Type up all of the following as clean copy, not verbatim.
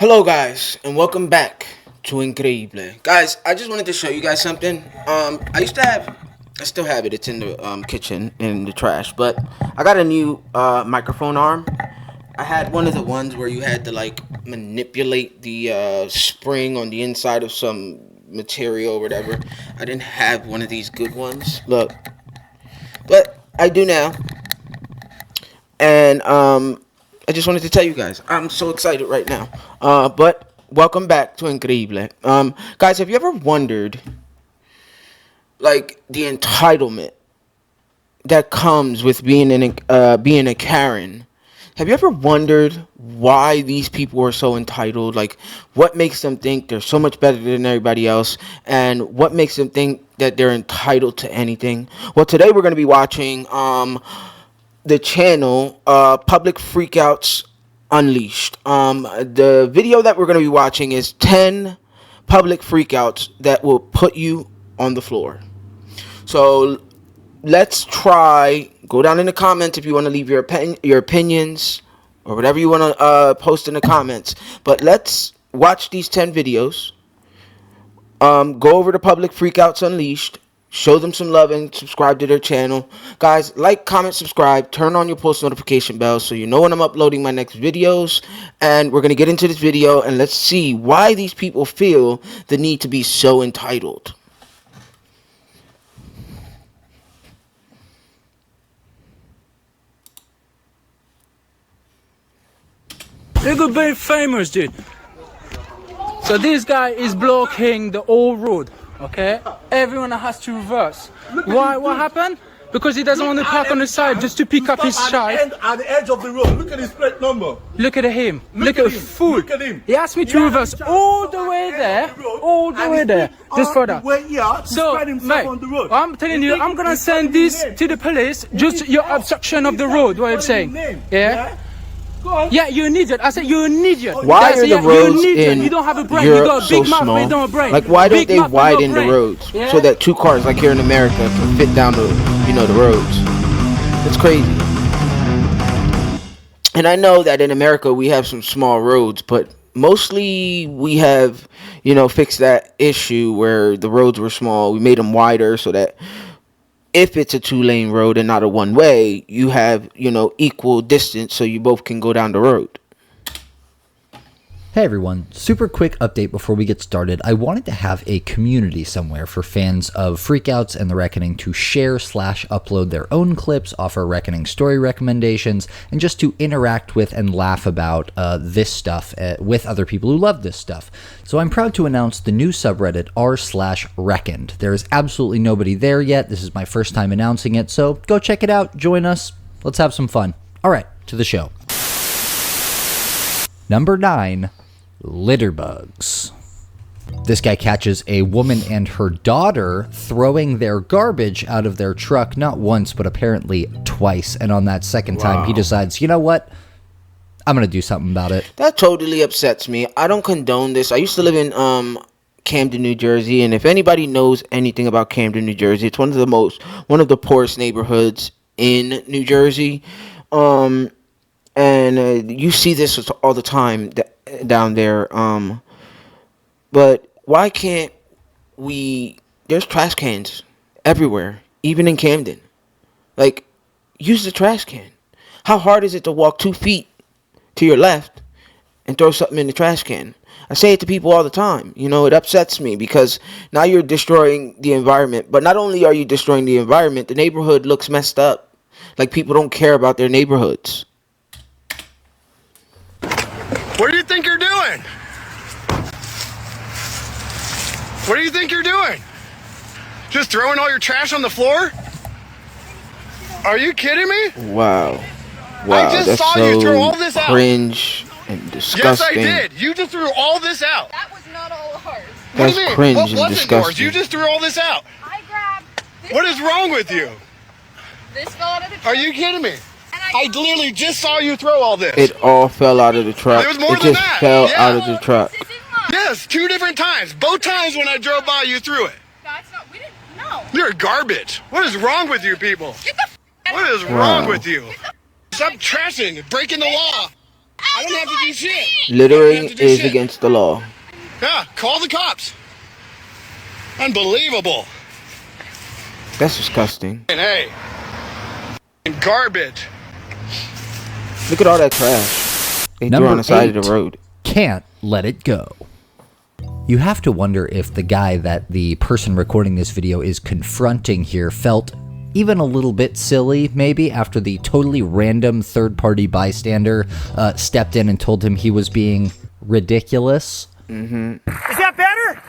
Hello guys, and welcome back to Incre-dible. Guys, I just wanted to show you guys something. I still have it. It's in the kitchen in the trash, but I got a new microphone arm. I had one of the ones where you had to like manipulate the spring on the inside of some material or whatever. I didn't have one of these good ones. Look, but I do now, and I just wanted to tell you guys, I'm so excited right now. But welcome back to Incre-dible. Guys, have you ever wondered, like, the entitlement that comes with being a Karen? Have you ever wondered why these people are so entitled? Like, what makes them think they're so much better than everybody else, and what makes them think that they're entitled to anything? Well, today we're going to be watching the channel Public Freakouts Unleashed. The video that we're going to be watching is 10 public freakouts that will put you on the floor. So let's try. Go down in the comments if you want to leave your opinions or whatever you want to post in the comments. But let's watch these 10 videos. Go over to Public Freakouts Unleashed. Show them some love and subscribe to their channel. Guys, like, comment, subscribe. Turn on your post notification bell so you know when I'm uploading my next videos. And we're going to get into this video and let's see why these people feel the need to be so entitled. They could be famous, dude. So this guy is blocking the whole road, okay? Everyone has to reverse. Why? What happened? Because he doesn't want to park on the side just to pick up his child. At the edge of the road, look at his plate number. Look at him. Look at him. Fool. Look at him. He asked me to reverse all the way there, all the way there, just for that. So, mate, I'm telling you, I'm gonna send this to the police. Just your obstruction of the road. What I'm saying, yeah. Yeah, you're an idiot. I said you're an idiot. Why are the roads in you don't have a brain. Europe You got a big so mouth, small? but you don't have a brain. Like, why don't Big they mouth, but widen no the brain. roads Yeah? so that two cars, like here in America, can fit down the roads? It's crazy. And I know that in America we have some small roads, but mostly we have, fixed that issue where the roads were small. We made them wider so that if it's a 2-lane road and not a one-way, you have, equal distance so you both can go down the road. Hey everyone, super quick update before we get started. I wanted to have a community somewhere for fans of Freakouts and The Reckoning to share/upload their own clips, offer Reckoning story recommendations, and just to interact with and laugh about this stuff with other people who love this stuff. So I'm proud to announce the new subreddit r/reckoned. There is absolutely nobody there yet. This is my first time announcing it, so go check it out, join us, let's have some fun. Alright, to the show. Number 9. Litter bugs. This guy catches a woman and her daughter throwing their garbage out of their truck, not once, but apparently twice. And on that second time, he decides, you know what? I'm going to do something about it. That totally upsets me. I don't condone this. I used to live in Camden, New Jersey, and if anybody knows anything about Camden, New Jersey, it's one of the poorest neighborhoods in New Jersey. And you see this all the time down there. But why can't we? There's trash cans everywhere, even in Camden. Like, use the trash can. How hard is it to walk 2 feet to your left and throw something in the trash can? I say it to people all the time. It upsets me because now you're destroying the environment. But not only are you destroying the environment, the neighborhood looks messed up. Like, people don't care about their neighborhoods. What do you think you're doing? What do you think you're doing? Just throwing all your trash on the floor? Are you kidding me? Wow, I just that's saw so you throw all this out. cringe and disgusting. Yes, I did. You just threw all this out. That was not all ours. That's What do you mean? cringe What and wasn't disgusting. yours? You just threw all this out. I grabbed this. What is wrong with you? This fell out of the truck. Are you kidding me? And I literally just saw you throw all this. It all fell out of the truck. It was more It than just that. fell Yeah. out of the truck. This is mine. Yes, 2 different times. Both times when I drove by, you threw it. That's not. We didn't. No. You're garbage. What is wrong with you people? Get the. What is wrong with you? Stop trashing, breaking the law. I don't have to do shit. Littering is against the law. Yeah, call the cops. Unbelievable. That's disgusting. And hey, garbage. Look at all that trash they threw Number on the side of 8. the road. Can't let it go. You have to wonder if the guy that the person recording this video is confronting here felt even a little bit silly, maybe, after the totally random third-party bystander stepped in and told him he was being ridiculous. Is that better?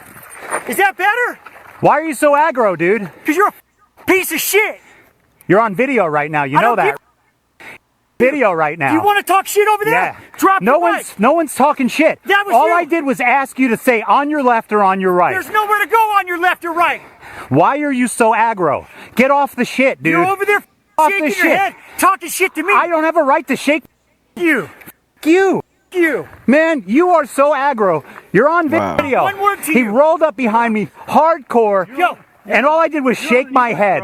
Is that better? Why are you so aggro, dude? Because you're a piece of shit. You're on video right now. You know that. Video right now. You want to talk shit over there? Yeah. Drop your mic. No one's talking shit. That was all you. I did was ask you to say on your left or on your right. There's nowhere to go on your left or right. Why are you so aggro? Get off the shit, dude. You're over there shaking your head, talking shit to me. I don't have a right to shake you. You. Man, you are so aggro. You're on video. One word to you. He rolled up behind me hardcore. Yo. And all I did was shake my head.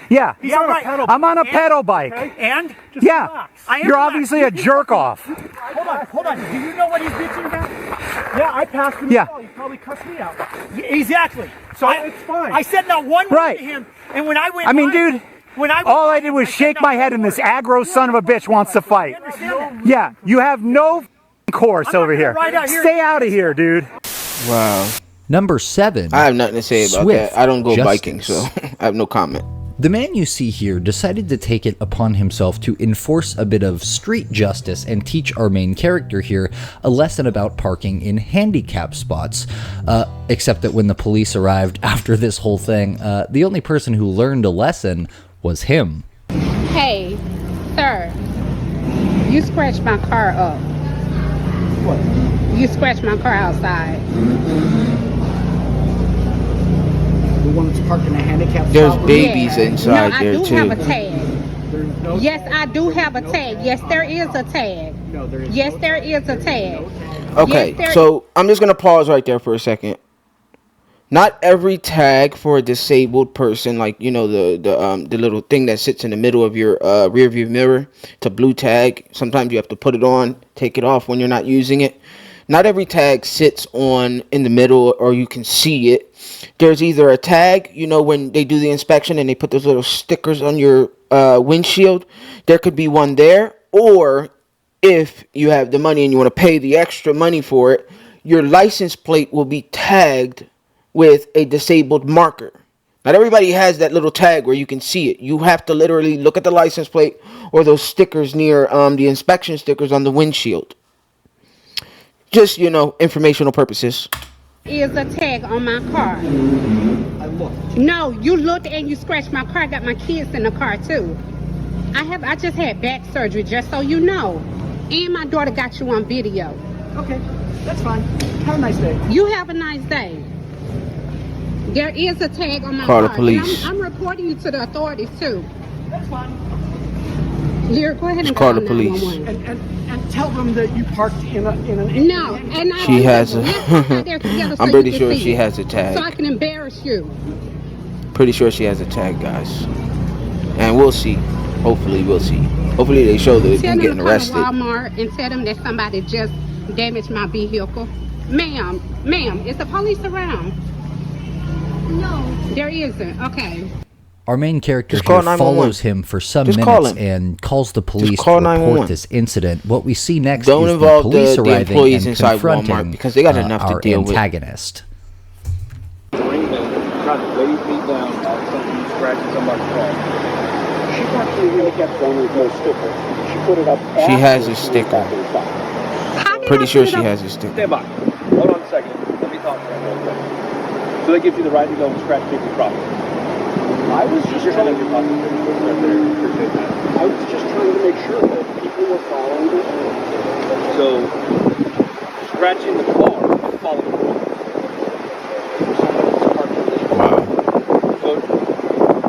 Yeah. I'm on a pedal bike. Okay. And? Yeah. You're obviously a jerk off. Hold on. Do you know what he's bitching about? Yeah, I passed him. Yeah. He probably cussed me out. Exactly. So it's fine. I said not one word to him. And when I went dude, all I did was shake my head and this aggro son of a bitch wants to fight. Yeah, you have no course over here. Stay out of here, dude. Wow. Number 7. I have nothing to say about Swift that. I don't go justice. biking, so I have no comment. The man you see here decided to take it upon himself to enforce a bit of street justice and teach our main character here a lesson about parking in handicap spots. Except that when the police arrived after this whole thing, the only person who learned a lesson was him. Hey, sir, you scratched my car up. What? You scratched my car outside. The one that's parked in a handicap There's spot. babies inside there too. No, I do have a tag. Yes, I do have a tag. Yes, there is a tag. No, there is. Yes, there is a tag. Okay, Yes, so I'm just gonna pause right there for a second. Not every tag for a disabled person, like the little thing that sits in the middle of your rear view mirror, it's a blue tag. Sometimes you have to put it on, take it off when you're not using it. Not every tag sits in the middle or you can see it. There's either a tag, when they do the inspection and they put those little stickers on your windshield, there could be one there. Or if you have the money and you want to pay the extra money for it, your license plate will be tagged with a disabled marker. Not everybody has that little tag where you can see it. You have to literally look at the license plate or those stickers near the inspection stickers on the windshield. Just, informational purposes. Is a tag on my car. I looked. No, you looked and you scratched my car. I got my kids in the car too. I just had back surgery, just so you know. And my daughter got you on video. Okay, that's fine. Have a nice day. You have a nice day. There is a tag on my Call car. the police. I'm reporting you to the authorities too. That's fine. Lyric, go ahead and Just call the police. 911. And tell them that you parked in an. No, and I She has a. together so I'm pretty you can sure see she it. has a tag. So I can embarrass you. Pretty sure she has a tag, guys. And we'll see. Hopefully, we'll see. Hopefully, they show that Tell they're them getting to come arrested. to Walmart and tell them that somebody just damaged my vehicle. Ma'am, is the police around? No. There isn't. Okay. Our main character Just call here 911. follows him for some Just call minutes him. and calls the police call to report 911. this incident. What we see next Don't is the involve police the arriving employees and inside confronting Walmart because they got enough to our deal with. antagonist. Trying to lay me down about something scratching somebody's car. She actually really kept going with no sticker. She put it up. She has a sticker. How did Pretty I sure put it she up? has a sticker. Stand by. Hold on a second. Let me talk to her real quick. So they give you the right to go and scratch people's property. I was just trying to make sure that people were following the rules. So scratching the car is following the rules. Wow. So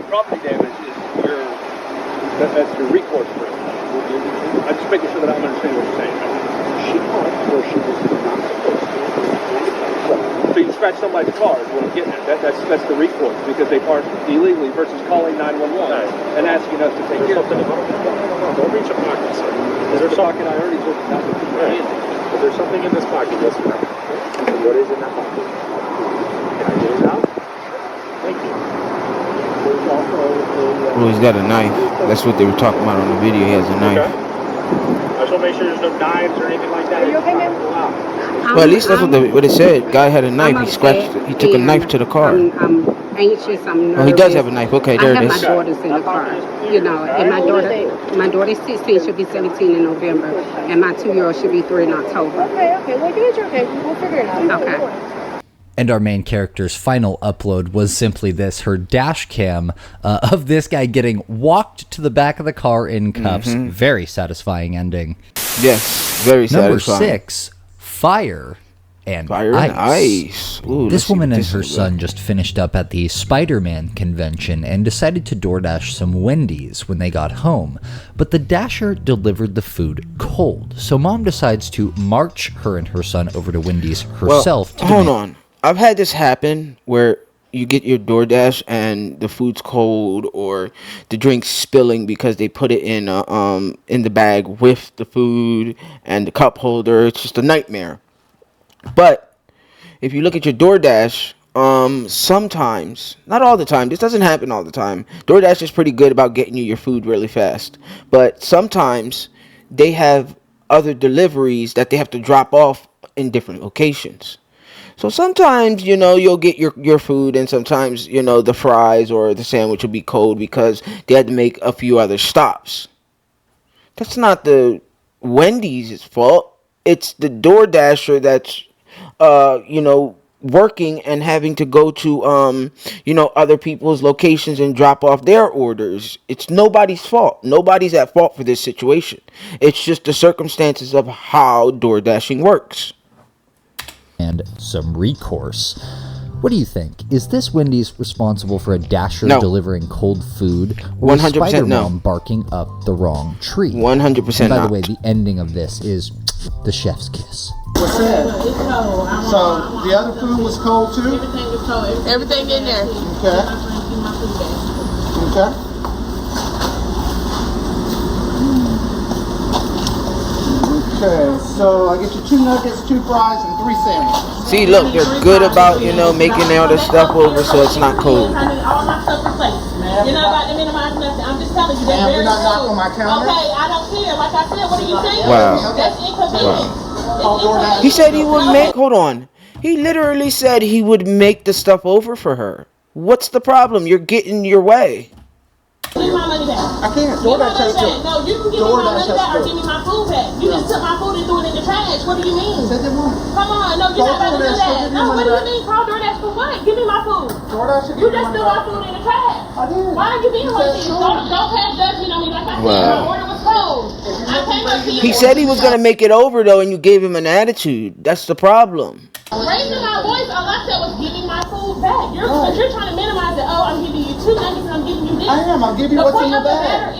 property damage is that's your recourse for it. I'm just making sure that I'm understanding what you're saying. She parked where she was not supposed to. So you scratch somebody's car is what I'm getting at. That's the recourse because they parked illegally versus calling 911 and asking us to take care of it. No, don't reach a pocket, sir. Is there a pocket? I already took it. Right. Is there something in this pocket? Yes, ma'am. What is in that pocket? Can I get it out? Thank you. There's also a... Well, he's got a knife. That's what they were talking about on the video. He has a knife. Okay. I just want to make sure there's no knives or anything like that. Are you okay, man? Well, at least that's what it said. Guy had a knife. He scratched. He took a knife to the car. I'm anxious. I'm nervous. Oh, he does have a knife. Okay, there I it have is. my daughters in the car. You know, and my daughter's 16. She'll be 17 in November, and my 2-year-old should be 3 in October. Okay. Well, you're okay. We'll figure it out. Okay. And our main character's final upload was simply this, her dash cam of this guy getting walked to the back of the car in cuffs. Very satisfying ending. Yes, very Number satisfying. 6, fire and Fire and ice. Ooh, this woman and her is son just finished up at the Spider-Man convention and decided to DoorDash some Wendy's when they got home. But the Dasher delivered the food cold. So mom decides to march her and her son over to Wendy's herself. Well, hold on. I've had this happen where you get your DoorDash and the food's cold or the drink's spilling because they put it in the bag with the food and the cup holder. It's just a nightmare. But if you look at your DoorDash, sometimes, not all the time, this doesn't happen all the time. DoorDash is pretty good about getting you your food really fast. But sometimes they have other deliveries that they have to drop off in different locations. So sometimes, you'll get your food, and sometimes, the fries or the sandwich will be cold because they had to make a few other stops. That's not the Wendy's fault. It's the DoorDasher that's, working and having to go to, other people's locations and drop off their orders. It's nobody's fault. Nobody's at fault for this situation. It's just the circumstances of how DoorDashing works. And some recourse. What do you think? Is this Wendy's responsible for a Dasher No. delivering cold food, or 100% is Spider-Mom no. barking up the wrong tree? 100% And by not. the way, the ending of this is the chef's kiss. What's that? So the other food was cold too? Everything was cold. Everything in there. Okay. Okay. Okay, so I get you 2 nuggets, 2 fries, and 3 sandwiches. See, look, they're good about, making all the stuff over so it's not cold. I need all my stuff replaced. You're not about to minimize nothing. I'm just telling you. That's Ma'am, very you're not knocking cold. on my counter? Okay, I don't care. Like I said, what are you saying? Wow. That's inconvenient. It's inconvenient. He said he would make, hold on. He literally said he would make the stuff over for her. What's the problem? You're getting your way. Give me my money back. I can't. Give me my DoorDash money back. No, you can give me my money back or has give me my food back. You just took my food and threw it in the trash. What do you mean? Said they won't. Come on, no, you're not about to do DoorDash, that. give me No, your what do money you mean? Call DoorDash for what? Give me my food. DoorDash should You give me just money threw my back. food in the trash. I did. Why are you being You like said this? sure. Don't pass judgment on me. Like I said, Wow. my order was cold. I came up to you. He said he was going to make it over, though, and you gave him an attitude. That's the problem. Raising my voice, all I said was giving my food back. You're trying to minimize it. Oh, I'm giving you 2 nuggets and I'm giving you this. I am. I'll give you what's in the bag.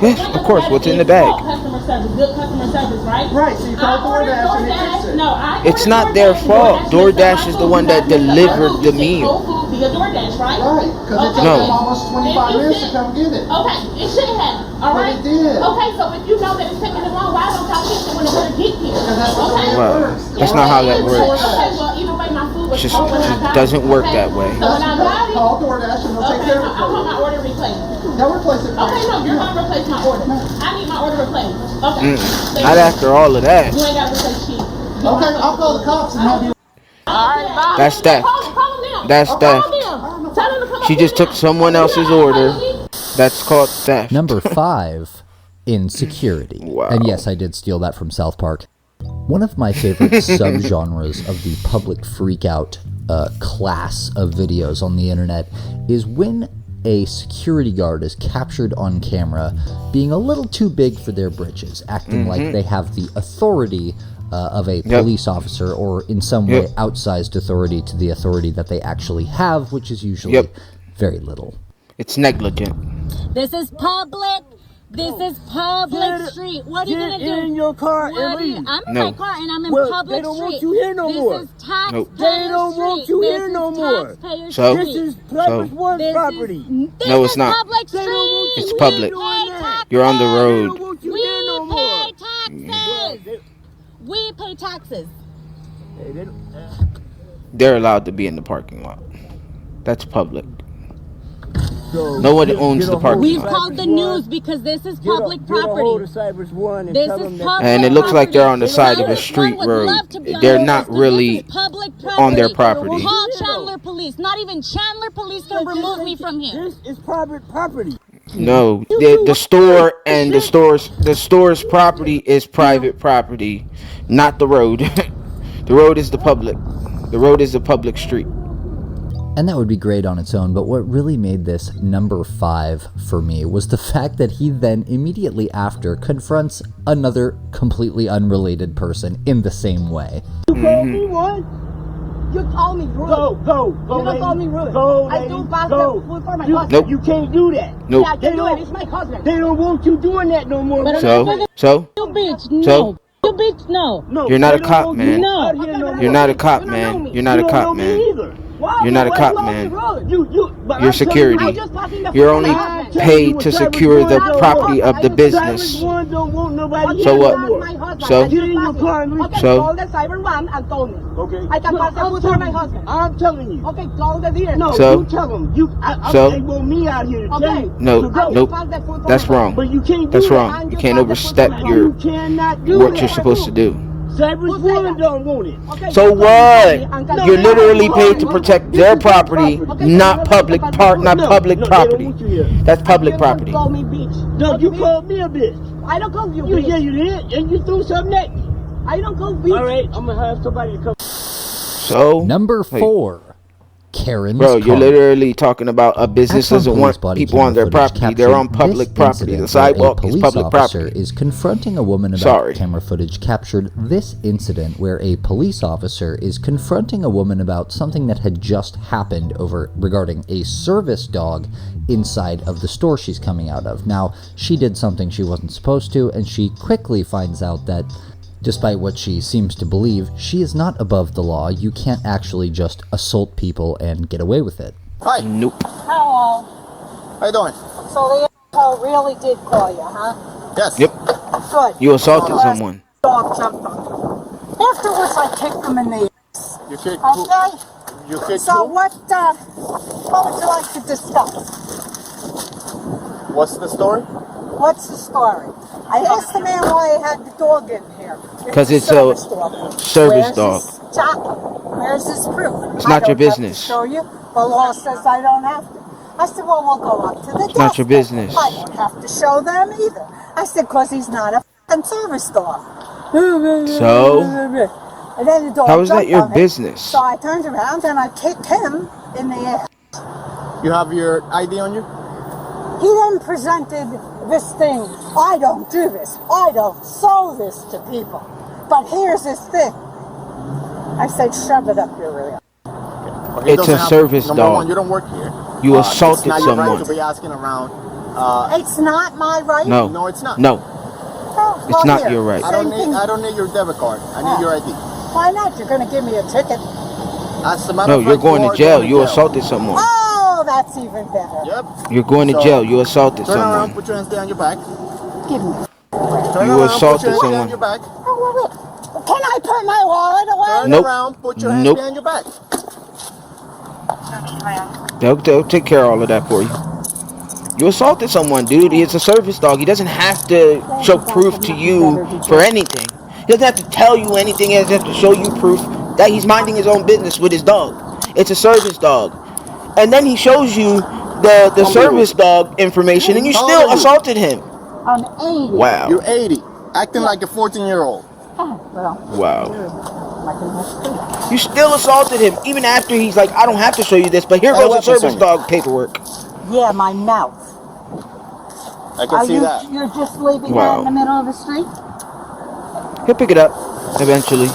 Yes, of course, what's in the bag. Customer service, good customer service, right? Right, so you called DoorDash and they fixed it. No, I It's not their fault. DoorDash is the one that delivered the meal. Cold food via DoorDash, right? Right, because it took No. them almost 25 minutes to come get it. Okay, it should have. All But right. it did. Okay, so if you know that it's taking them long, why don't y'all fix it when the order get here? Because that's the way it Wow. works. That's not how that works. Okay, well, either way, my food was Just- cold when I just got doesn't it, work okay? that way. So when I got it, Call DoorDash and they'll take okay, care of it I want my for you. order replaced. They'll replace it for Okay, you. no, you're gonna replace my order. I need my order replaced. Okay. Thank Not you. after all of that. You ain't gotta replace shit. Okay, I'll call the cops and have you. Alright, bye. That's theft. Call them now. That's Call theft. them. Tell them to come She up just here took now. someone else's order. That's called theft. Number 5, insecurity. Wow. And yes, I did steal that from South Park. One of my favorite subgenres of the public freakout class of videos on the internet is when a security guard is captured on camera being a little too big for their britches, acting like they have the authority of a police officer, or in some way outsized authority to the authority that they actually have, which is usually very little. It's negligent. This is public This is public street. What are you gonna do? Get in your car and leave. I'm in No. my car and I'm in Well, public they don't street. want you here no more. This is taxpayer Nope. They don't want you here no more. So? This is Purpose One property. No, it's not. Public They don't want street. It's you public. doing that. You're on the They road. don't want you We here no more. pay taxes. We pay taxes. Hey, they don't- They're allowed to be in the parking lot. That's public. So, No one get- owns get the a hold parking of We've lot. called the Cybers news One. because this is Get a- public Get a hold property. of Cybers One and This tell is them that. public And it looks like they're on the property. side of a street One would road. love to be on They're this, not but really this is public on their property. Call Chandler Police. Not even Chandler Police can remove me from here. This is private property. No, the store and the store's property is private property, not the road. The road is the public. The road is a public street. And that would be great on its own, but what really made this number 5 for me was the fact that he then immediately after confronts another completely unrelated person in the same way. You called me one? You call me rude. Go, You don't lady. call me rude. Go, I lady. do pass Go. the food for my You, husband. Nope. you can't do that. Nope. Yeah, I They can do don't- it. It's my husband. They don't want you doing that no more. But So, You bitch, no. So? You bitch, no. No, You're not they a don't cop, want man. you No. out here no You're you're more. not a cop, You don't know man. me. You're not You a don't cop, know me man. either. Why? You're not a Why cop, you man. rude? but You're I'm telling security. you, Just passing the You're food only for my husband. paid to secure the property of the business. Cybers One don't want nobody So here what? no more. My husband. So? I just Get in your passed it. car and leave. Okay, So? call the cyber one and call me. Okay. I can pass the food for my husband. I'm telling you. Okay, call the dealer. No, So? you tell them. So? They want me out here to tell Okay. you. No, to go. nope. Pass the food for That's my wrong. But you can't That's do wrong. that. You can't overstep You cannot do what that. you're supposed to do. Cybers One don't want it. Okay, So you call me what? and call You're me. literally paid to protect their property, Okay, not public No, property. they don't want you here. That's public You property. Call me bitch. No, What you mean? called me a bitch. I don't call you You, bitch. yeah, you did, and you threw something at me. I don't call bitch. All right, I'm gonna have somebody to come. So Number Wait. 4, Karen's Bro, you're car. literally talking about a business Axon doesn't police want body people on their camera footage property. They're on captured public this property. The incident where sidewalk a is police public officer property. is confronting a woman about Sorry. camera footage captured this incident where a police officer is confronting a woman about something that had just happened regarding a service dog inside of the store she's coming out of. Now, she did something she wasn't supposed to, and she quickly finds out that despite what she seems to believe, she is not above the law. You can't actually just assault people and get away with it. Hi. Nope. Hello. How you doing? So the asshole really did call you, huh? Yes. Yep. Good. You assaulted someone. Dog jumped on you. Afterwards, I kicked him in the ass. You kicked Okay? You kicked So who? what would you like to discuss? What's the story? What's the story? I asked the man why he had the dog in here. 'Cause it's a service dog. service Where's dog. his jockey? Where's his proof? It's I not your don't have to business. show you. The law says I don't have to. I said, well, we'll go up to the It's not your desk. business. I don't have to show them either. I said, because he's not a f***ing service dog. So? And then the dog How is that jumped your on me. business? So I turned around and I kicked him in the ass. You have your ID on you? He then presented this thing. I don't do this. I don't sell this to people. But here's this thing. I said, shove it up your rear. Okay, It's a service number dog. one, you don't work here. You It's assaulted not your right someone. to be asking around. It's not my right. No. No, it's not. No. Oh, It's well, not here. your right. I don't Same thing. need. I don't need your debit card. I need Oh. your ID. Why not? You're going to give me a ticket. As a matter No, of you're fact, going you to are jail. going You assaulted someone. Oh, that's even better. Yep. You're going to So, jail. You assaulted Turn around. someone. Put your hands behind your back. Give me. Turn You around. assaulted Put your hands someone. behind your back. Oh, wait. Can I put my wallet away? Turn Nope. around. Put your hands Nope. behind your back. They'll take care of all of that for you. You assaulted someone, dude. It's a service dog. He doesn't have to show proof to you for anything. He doesn't have to tell you anything. He doesn't have to show you proof that he's minding his own business with his dog. It's a service dog. And then he shows you the service dog information, and you How old still are you? assaulted him. I'm 80. Wow. You're 80, acting like a 14-year-old. Oh, well, Wow. I can have two. You still assaulted him, even after he's like, I don't have to show you this, but here Hey, goes the weapons service on you. dog paperwork. Yeah, my mouth. I can see that. You're just leaving Wow. that in the middle of the street? He'll pick it up eventually.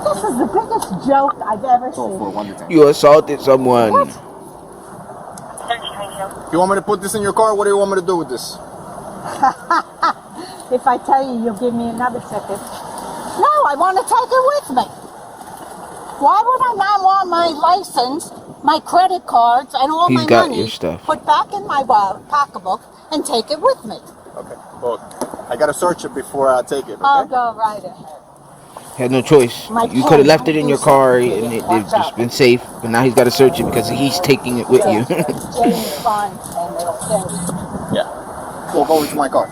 This is the biggest joke I've ever So seen. for one time. You assaulted someone. What? You want me to put this in your car? What do you want me to do with this? If I tell you, you'll give me another ticket. No, I want to take it with me. Why would I not want my license, my credit cards, and all He's my got money your stuff. put back in my pocketbook and take it with me? Okay. Well, I gotta search it before I take it. Okay? I'll go right ahead. Had no choice. You could have left it in your car and it'd just been safe. But now he's got to search it because he's taking it with you. James Bond, and they'll say, Yeah. We'll go into my car.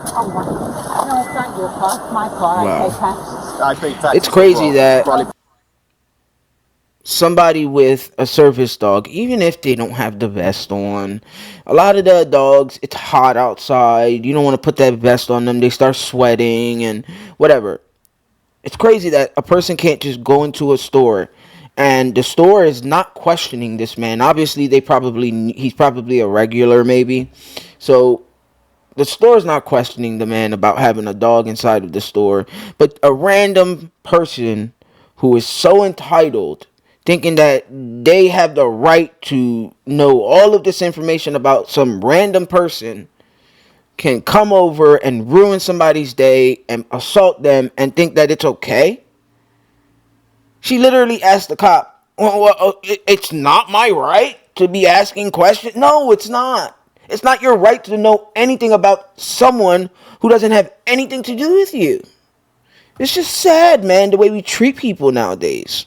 oh, no, it's not your car, it's my car. Wow. I pay taxes. I pay taxes. It's crazy as that Probably. somebody with a service dog, even if they don't have the vest on, a lot of the dogs, it's hot outside. You don't want to put that vest on them. They start sweating and whatever. It's crazy that a person can't just go into a store and the store is not questioning this man. Obviously, he's probably a regular maybe. So the store is not questioning the man about having a dog inside of the store. But a random person who is so entitled, thinking that they have the right to know all of this information about some random person, can come over and ruin somebody's day and assault them and think that it's okay. She literally asked the cop, well, it's not my right to be asking questions. No, it's not. It's not your right to know anything about someone who doesn't have anything to do with you. It's just sad, man, the way we treat people nowadays.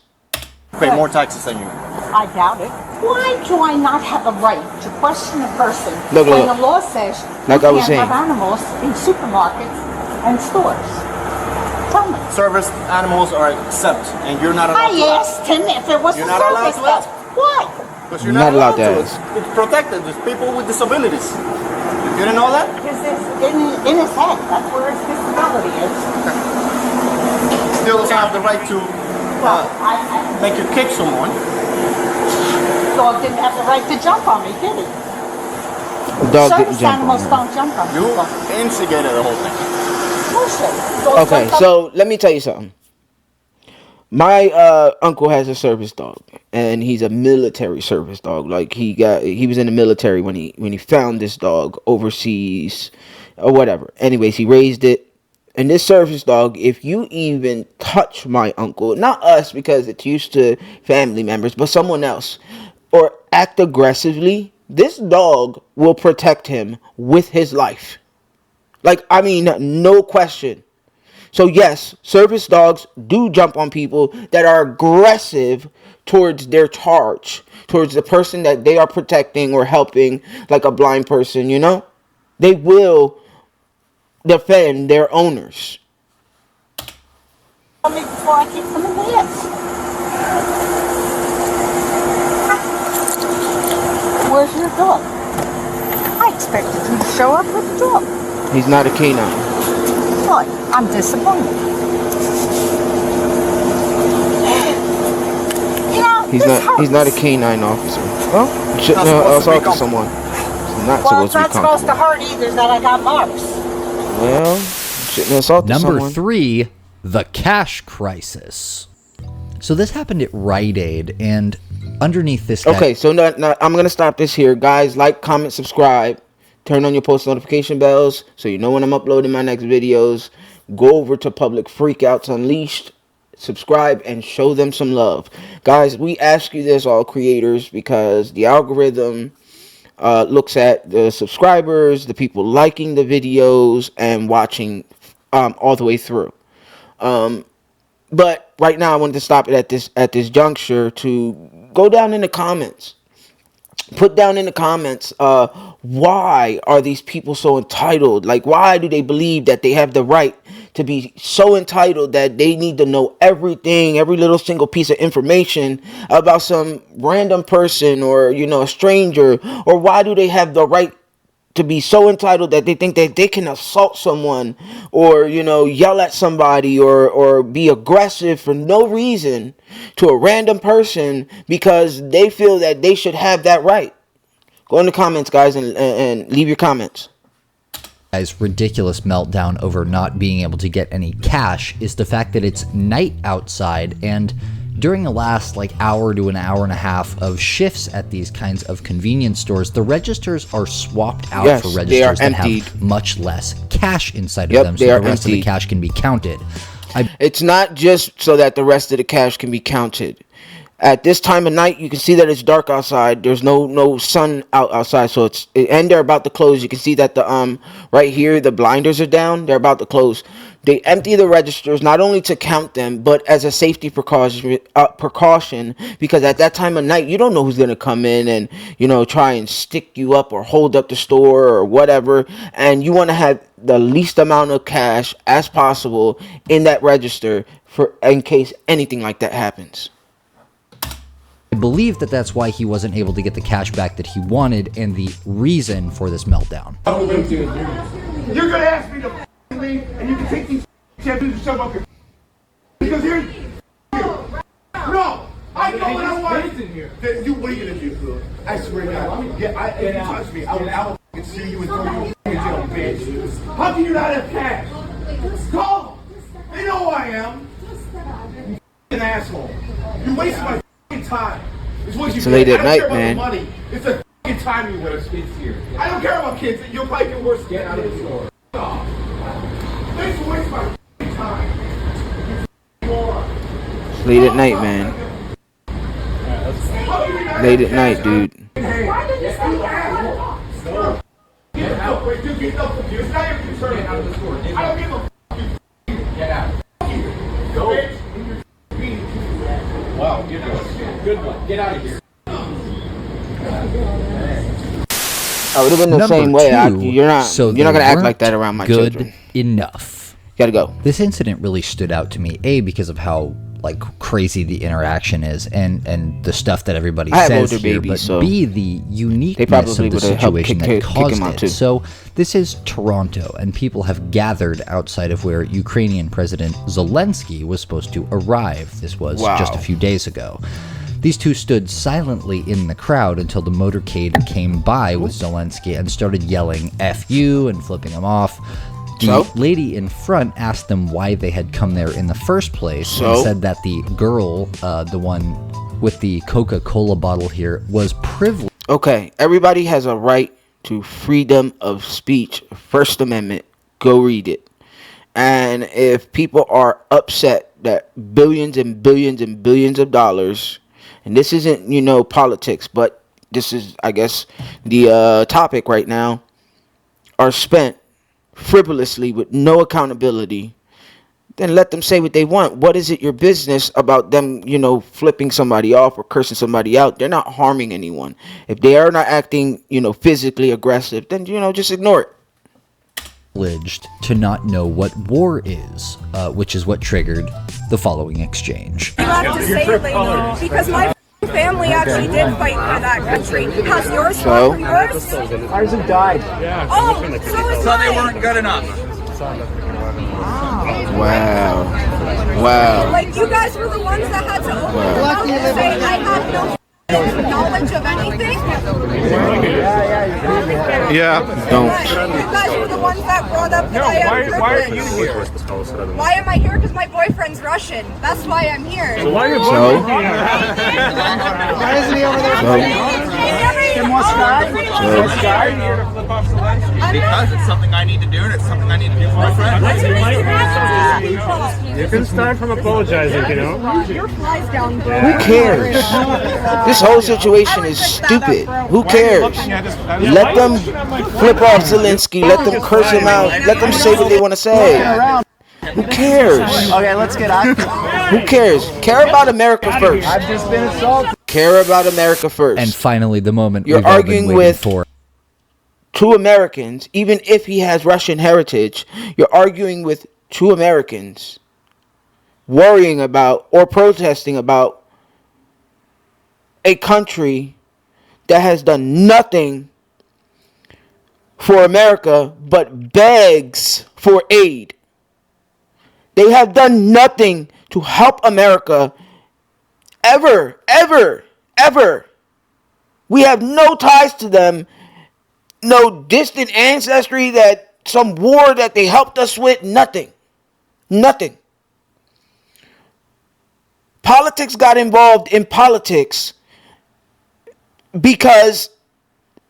Pay more taxes than you. I doubt it. Why do I not have a right to question a person Look. when the law says Like you I was can't saying. have animals in supermarkets and stores? Tell me. Service animals are exempt, and you're not allowed to I asked him if it was You're a not allowed service to ask. dog. Why? Because you're not allowed to. ask. It's protected. There's people with disabilities. You didn't know that? Because it's in his head. That's where his disability is. Still doesn't have the right to make you kick someone. Dog didn't have the right to jump on me, did he? The dog didn't Service jump animals on don't jump on You people. instigated the whole thing. Bullshit. Dogs Okay, jump on- so let me tell you something. My uncle has a service dog, and he's a military service dog. Like he was in the military when he found this dog overseas or whatever. Anyways, he raised it. And this service dog, if you even touch my uncle, not us because it's used to family members, but someone else, or act aggressively, this dog will protect him with his life. Like, I mean, no question. So yes, service dogs do jump on people that are aggressive towards their charge, towards the person that they are protecting or helping, like a blind person, you know? They will defend their owners. Tell me before I kick them in the ass. Where's your dog? I expected you to show up with a dog. He's not a canine. What? I'm disappointed. You know, He's not a canine officer. Well, you shouldn't assault someone. It's not well, supposed it's to be not supposed to comfortable. hurt either that I got marks. Well, you shouldn't assault Number someone. 3, the cash crisis. So this happened at Rite Aid, and underneath this guy... Okay, so I'm going to stop this here. Guys, like, comment, subscribe. Turn on your post notification bells so you know when I'm uploading my next videos. Go over to Public Freakouts Unleashed. Subscribe and show them some love. Guys, we ask you this, all creators, because the algorithm looks at the subscribers, the people liking the videos, and watching all the way through. But right now I wanted to stop it at this juncture to go down in the comments. Put down in the comments, why are these people so entitled? Like, why do they believe that they have the right to be so entitled that they need to know everything, every little single piece of information about some random person or, you know, a stranger? Or why do they have the right to be so entitled that they think that they can assault someone or, you know, yell at somebody or be aggressive for no reason to a random person because they feel that they should have that right? Go in the comments, guys, and leave your comments. Guy's ridiculous meltdown over not being able to get any cash is the fact that it's night outside, and During the last hour to an hour and a half of shifts at these kinds of convenience stores, the registers are swapped out for registers that have much less cash inside of them, so the rest of the cash can be counted. It's not just so that the rest of the cash can be counted. At this time of night, you can see that it's dark outside. There's no sun outside, so and they're about to close. You can see that the right here the blinders are down. They're about to close. They empty the registers not only to count them, but as a safety precaution, because at that time of night you don't know who's gonna come in and try and stick you up or hold up the store or whatever, and you want to have the least amount of cash as possible in that register in case anything like that happens. I believe that that's why he wasn't able to get the cash back that he wanted, and the reason for this meltdown. You're gonna ask me to me, and you can take these champions and shove up your because here. No, I know what I want. Then you, what are you gonna do? I swear to God, if you touch me, I will sue you and throw you in jail, bitch. How can you not have cash? Call them. They know who I am. You an asshole. You wasted my time. It's late at night, man. Money. It's the time you waste. I don't care about kids. You'll probably get worse. Get out of the store. Thanks for wasting my time. It's late at night, man. Late at night, dude. Wow, good one. Get out of here. I would have been the same way. You're not gonna act like that around my children. Good enough. Gotta go. This incident really stood out to me, A, because of how crazy the interaction is, and the stuff that everybody says here, but B, the uniqueness of the situation that caused it. So this is Toronto, and people have gathered outside of where Ukrainian President Zelensky was supposed to arrive. This was just a few days ago. These two stood silently in the crowd until the motorcade came by with Zelensky and started yelling "F you" and flipping him off. The lady in front asked them why they had come there in the first place, and said that the girl, the one with the Coca-Cola bottle here, was privileged. Okay, everybody has a right to freedom of speech. First Amendment. Go read it. And if people are upset that billions and billions and billions of dollars, and this isn't, politics, but this is, I guess, the topic right now, are spent frivolously with no accountability, then let them say what they want. What is it your business about them, flipping somebody off or cursing somebody out? They're not harming anyone. If they are not acting, physically aggressive, then, just ignore it. Privileged to not know what war is, which is what triggered the following exchange. You have to say it later, because my family actually did fight for that country. Has yours fought for yours? Ours have died. Oh, so they weren't good enough. Wow. Like, you guys were the ones that had to open your mouth and say, I have no knowledge of anything. Yeah. Don't. You guys were the ones that brought up that I am Why are you here? Why am I here? Because my boyfriend's Russian. That's why I'm here. So why are you Why isn't he over there? Because it's something I need to do, and it's something I need to do for my friend. You can start from apologizing, Who cares? This whole situation is stupid. Who cares? Let them flip off Zelensky. Let them curse him out. Let them say what they want to say. Who cares? Okay, let's get out. Who cares? Care about America first. I've just been assaulted. Care about America first. And finally, the moment you're we've all arguing been waiting with for. Two Americans, even if he has Russian heritage, you're arguing with two Americans worrying about or protesting about a country that has done nothing for America but begs for aid. They have done nothing to help America ever. We have no ties to them, no distant ancestry, that some war that they helped us with, nothing. Politics got involved in politics because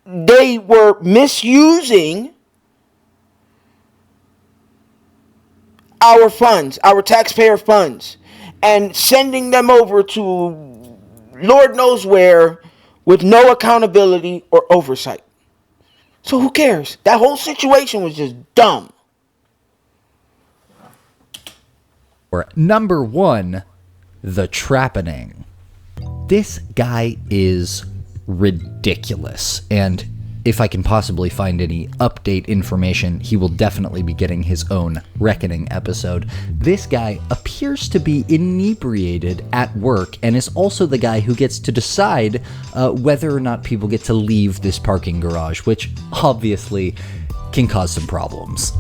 they were misusing our funds, our taxpayer funds, and sending them over to Lord knows where with no accountability or oversight. So who cares? That whole situation was just dumb. Or number 1, the trappening. This guy is ridiculous, and if I can possibly find any update information, he will definitely be getting his own Reckoning episode. This guy appears to be inebriated at work and is also the guy who gets to decide whether or not people get to leave this parking garage, which obviously can cause some problems.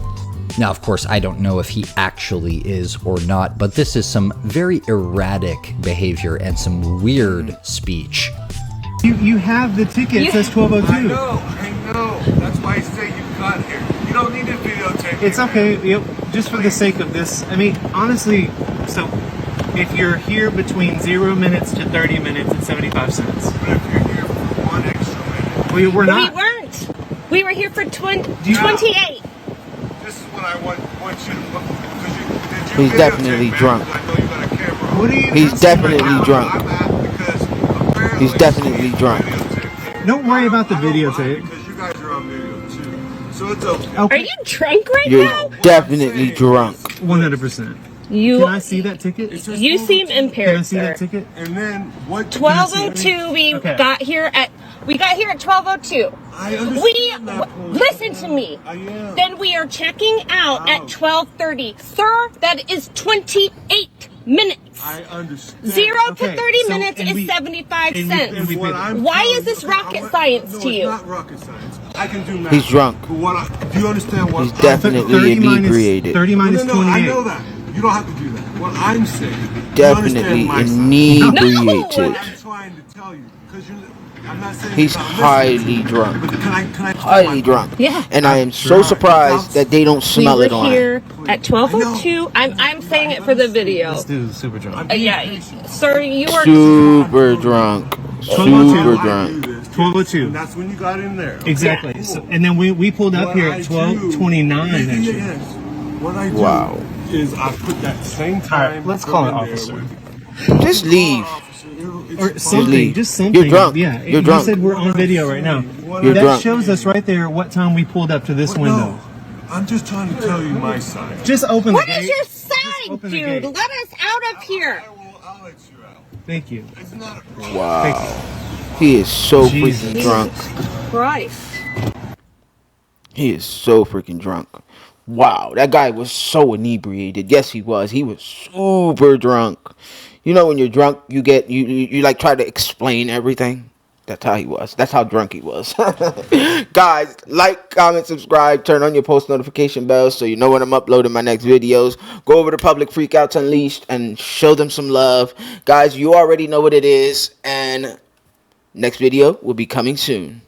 Now, of course, I don't know if he actually is or not, but this is some very erratic behavior and some weird speech. You have the ticket. It says 1202. I know. That's why I say you got here. You don't need to videotape. It's okay. Just for the sake of this. I mean, honestly, so if you're here between 0 minutes to 30 minutes, it's 75 cents. But if you're here for 1 extra minute. We're not. We weren't. We were here for 28. This is what I want you to look at. He's definitely drunk. I know you got a camera. What are you? He's definitely drunk. He's definitely drunk. Don't worry about the videotape. Because you guys are on video too. So it's okay. Are you drunk right You're now? definitely drunk. 100%. You. Can I see that ticket? You seem impaired, Can I see sir. that ticket? And then what? 12:02. We got here at 12:02. I understand that. Listen to me. I am. Then we are checking out at 12:30, sir. That is 28 minutes. I understand. 0 to Okay, 30 so- minutes and is we- 75 and cents. we What paid. I'm Why telling is this you- rocket science no, to you? It's not rocket science. I can do math. He's drunk. But do you understand what? He's definitely 30 minus inebriated. 30 minus No, 28. I know that. You don't have to do that. What I'm saying. Definitely you understand my side. inebriated. What I'm trying to tell you, because I'm not saying He's you're not highly listening. drunk. But can I Highly drunk. Yeah. And I am so surprised that they don't smell we it were on him. here at 12:02. I'm saying it for the video. This dude is super drunk. Yeah, sir, you are. Super drunk. Super drunk. 12:02. And that's when you got in there. Exactly. Cool. So, and then we pulled up What here I at do- 12:29. Actually. Yes. What I do Wow. is I put that same All time. right, let's call an in there officer. with- Just leave. Or something, leave. just something. You're drunk. Yeah, You're you drunk. said we're on video right now. You're that drunk. shows us right there what time we pulled up to this No, window. I'm just trying to tell you my side. Just open What the is gate. your Just side, open the dude? gate. Let us out of here. I'll let you out. Thank you. It's not a problem. Wow. He is so Jesus. freaking drunk. Christ. He is so freaking drunk. Wow, that guy was so inebriated. Yes, he was. He was super drunk. You know when you're drunk, you like try to explain everything. That's how he was. That's how drunk he was. Guys, like, comment, subscribe, turn on your post notification bell so you know when I'm uploading my next videos. Go over to Public Freakouts Unleashed and show them some love. Guys, you already know what it is, and next video will be coming soon.